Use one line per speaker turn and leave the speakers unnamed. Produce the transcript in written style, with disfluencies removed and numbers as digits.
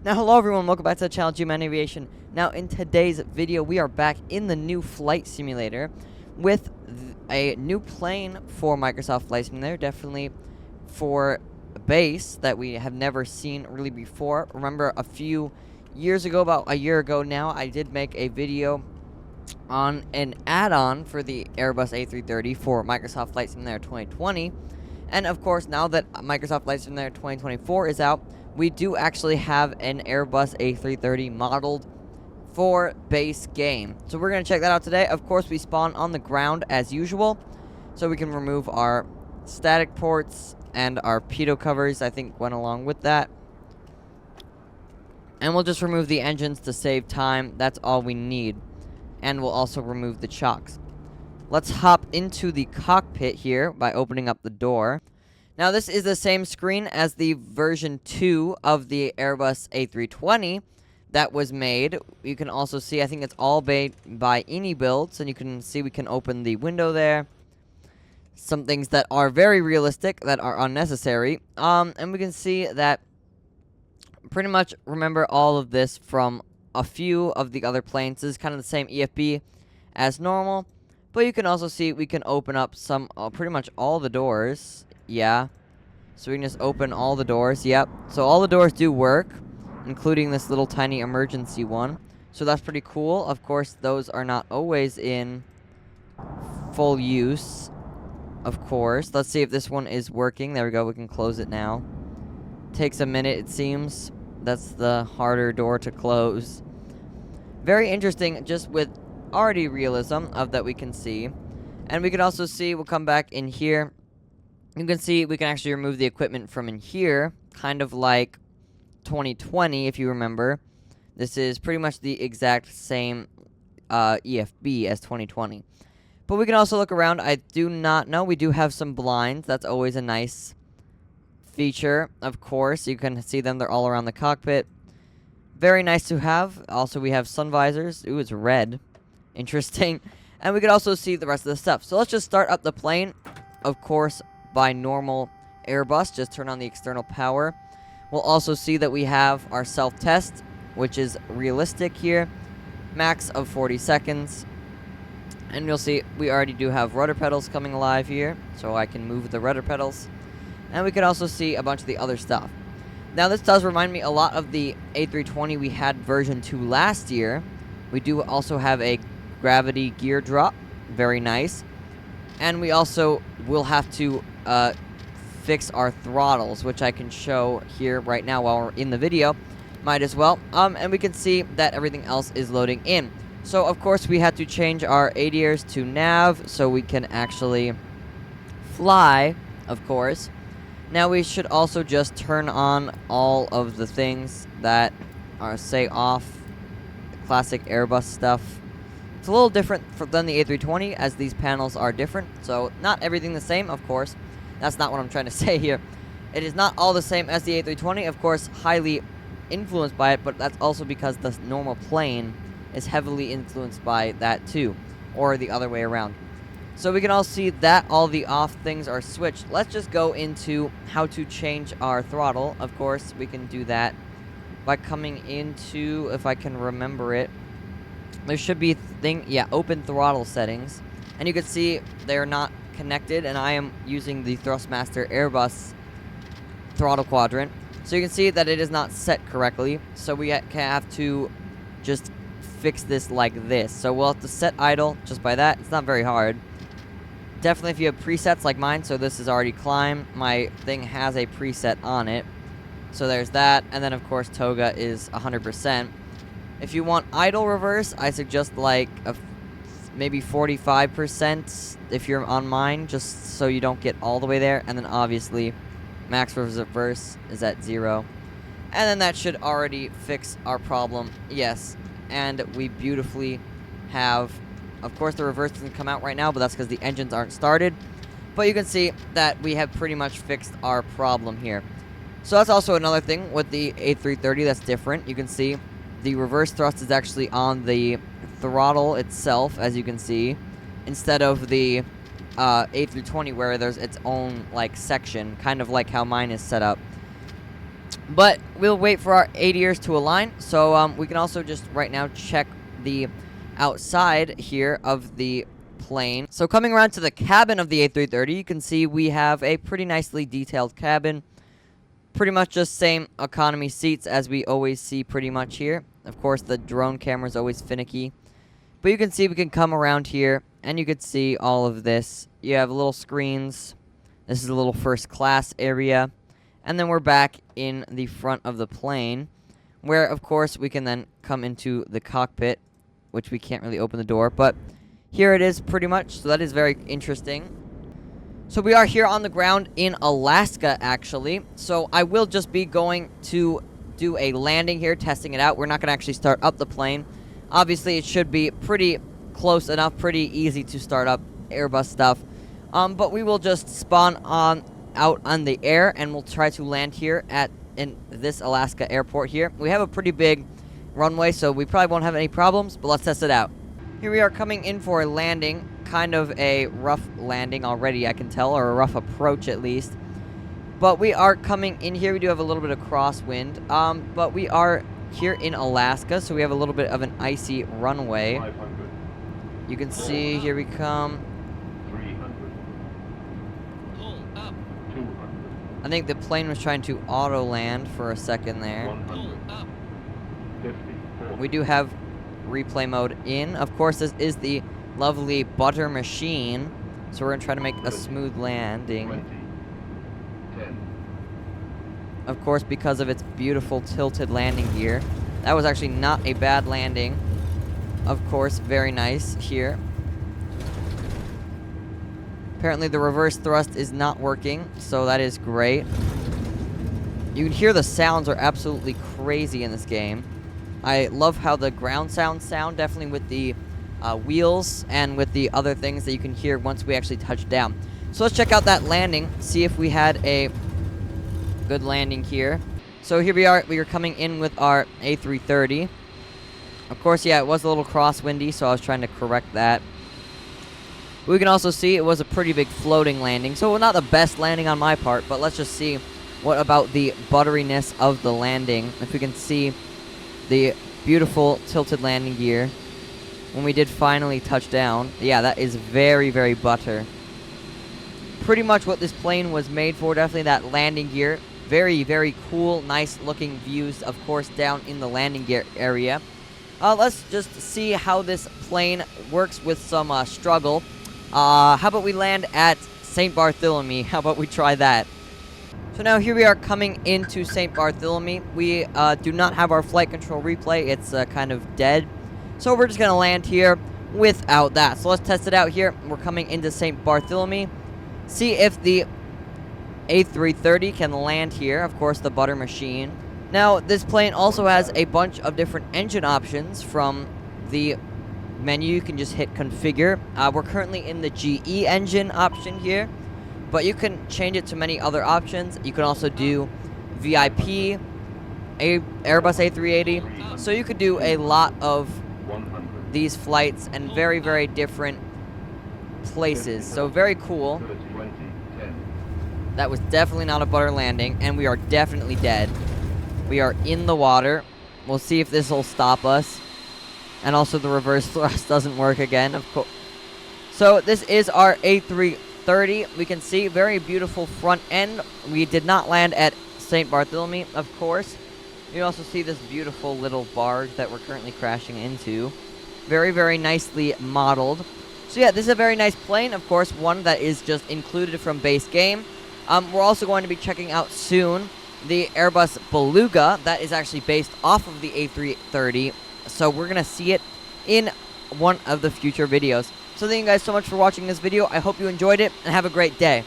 Now, hello everyone, welcome back to the channel, G-Man Aviation. Now, in today's video, we are back in the new flight simulator with a new plane for Microsoft Flight Simulator, definitely for a base that we have never seen really before. Remember, a few years ago, about a year ago now, I did make a video on an add-on for the Airbus A330 for Microsoft Flight Simulator 2020. And of course, now that Microsoft Flight Simulator 2024 is out, we do actually have an Airbus A330 modeled for base game. So we're going to check that out today. Of course, we spawn on the ground as usual, so we can remove our static ports and our pitot covers, I think, went along with that. And we'll just remove the engines to save time. That's all we need. And we'll also remove the chocks. Let's hop into the cockpit here by opening up the door. Now, this is the same screen as the version 2 of the Airbus A320 that was made. You can also see, I think it's all made by Ini Builds, and you can see we can open the window there. Some things that are very realistic, that are unnecessary. And we can see that pretty much remember all of this from a few of the other planes. This is kind of the same EFB as normal. But you can also see we can open up some, pretty much all the doors. Yeah. So we can just open all the doors. Yep. So all the doors do work, including this little tiny emergency one. So that's pretty cool. Of course, those are not always in full use. Of course. Let's see if this one is working. There we go. We can close it now. Takes a minute, it seems. That's the harder door to close. Very interesting, just with already realism of that we can see. And we can also see, we'll come back in here. You can see we can actually remove the equipment from in here, kind of like 2020, if you remember. This is pretty much the exact same EFB as 2020. But we can also look around. I do not know. We do have some blinds. That's always a nice feature, of course. You can see them. They're all around the cockpit. Very nice to have. Also, we have sun visors. Ooh, it's red. Interesting. And we can also see the rest of the stuff. So let's just start up the plane, of course, by normal Airbus. Just turn on the external power. We'll also see that we have our self-test, which is realistic here. Max of 40 seconds. And you'll see we already do have rudder pedals coming alive here, so I can move the rudder pedals. And we can also see a bunch of the other stuff. Now, this does remind me a lot of the A320 we had version 2 last year. We do also have a gravity gear drop. Very nice. And we also will have to fix our throttles, which I can show here right now while we're in the video. Might as well. And we can see that everything else is loading in. So, of course, we had to change our ADIRs to nav so we can actually fly, of course. Now, we should also just turn on all of the things that are, say, off. The classic Airbus stuff. It's a little different than the A320, as these panels are different. So, not everything the same, of course. That's not what I'm trying to say here. It is not all the same as the A320. Of course, highly influenced by it, but that's also because the normal plane is heavily influenced by that too. Or the other way around. So we can all see that all the off things are switched. Let's just go into how to change our throttle. Of course, we can do that by coming into, if I can remember it, there should be open throttle settings. And you can see they're not connected, and I am using the Thrustmaster Airbus throttle quadrant. So you can see that it is not set correctly. So we have to just fix this like this. So we'll have to set idle just by that. It's not very hard. Definitely if you have presets like mine, so this is already climb. My thing has a preset on it. So there's that. And then, of course, toga is 100%. If you want idle reverse, I suggest like maybe 45% if you're on mine, just so you don't get all the way there. And then, obviously, max reverse is at 0. And then that should already fix our problem. Yes. And we beautifully have... Of course, the reverse doesn't come out right now, but that's because the engines aren't started. But you can see that we have pretty much fixed our problem here. So that's also another thing with the A330 that's different. You can see the reverse thrust is actually on the throttle itself, as you can see, instead of the A320 where there's its own, like, section, kind of like how mine is set up. But we'll wait for our ADRs to align. So we can also just right now check the outside here of the plane. So coming around to the cabin of the A330, you can see we have a pretty nicely detailed cabin. Pretty much just same economy seats as we always see pretty much here. Of course, the drone camera is always finicky. But you can see we can come around here, and you can see all of this. You have little screens. This is a little first class area. And then we're back in the front of the plane, where, of course, we can then come into the cockpit, which we can't really open the door. But here it is pretty much, so that is very interesting. So we are here on the ground in Alaska, actually. So I will just be going to do a landing here, testing it out. We're not going to actually start up the plane. Obviously, it should be pretty close enough, pretty easy to start up Airbus stuff. But we will just spawn out on the air, and we'll try to land here in this Alaska airport here. We have a pretty big runway, so we probably won't have any problems, but let's test it out. Here we are coming in for a landing. Kind of a rough landing already, I can tell, or a rough approach at least. But we are coming in here. We do have a little bit of crosswind, but we are here in Alaska, so we have a little bit of an icy runway.
500.
You can see, here we come.
300.
Pull up.
200.
I think the plane was trying to auto land for a second there.
100.
Pull up.
50. 40.
We do have replay mode in. Of course, this is the lovely butter machine, so we're gonna try to make a smooth landing.
20. 10.
Of course, because of its beautiful tilted landing gear. That was actually not a bad landing. Of course, very nice here. Apparently the reverse thrust is not working, so that is great. You can hear the sounds are absolutely crazy in this game. I love how the ground sounds sound, definitely with the wheels and with the other things that you can hear once we actually touch down. So let's check out that landing, see if we had a good landing here. So here we are coming in with our A330. Of course, yeah, it was a little crosswindy, so I was trying to correct that. We can also see it was a pretty big floating landing, so not the best landing on my part, but let's just see what about the butteriness of the landing. If we can see the beautiful tilted landing gear when we did finally touch down. Yeah, that is very, very butter. Pretty much what this plane was made for, definitely that landing gear. Very, very cool, nice looking views, of course, down in the landing gear area. Let's just see how this plane works with some struggle. How about we land at St. Bartholomew? How about we try that? So now here we are coming into St. Bartholomew. We do not have our flight control replay. It's kind of dead. So we're just going to land here without that. So let's test it out here. We're coming into St. Bartholomew. See if the A330 can land here. Of course, the butter machine. Now, this plane also has a bunch of different engine options from the menu. You can just hit configure. We're currently in the GE engine option here, but you can change it to many other options. You can also do VIP, Airbus A380. So you could do a lot of
100.
these flights and very, very different places. So very cool.
20. 10.
That was definitely not a butter landing, and we are definitely dead. We are in the water. We'll see if this will stop us. And also the reverse thrust doesn't work again, of course. So this is our A330. We can see very beautiful front end. We did not land at St. Bartholomew, of course. You also see this beautiful little barge that we're currently crashing into. Very, very nicely modeled. So yeah, this is a very nice plane, of course, one that is just included from base game. We're also going to be checking out soon the Airbus Beluga that is actually based off of the A330. So we're going to see it in one of the future videos. So thank you guys so much for watching this video. I hope you enjoyed it, and have a great day.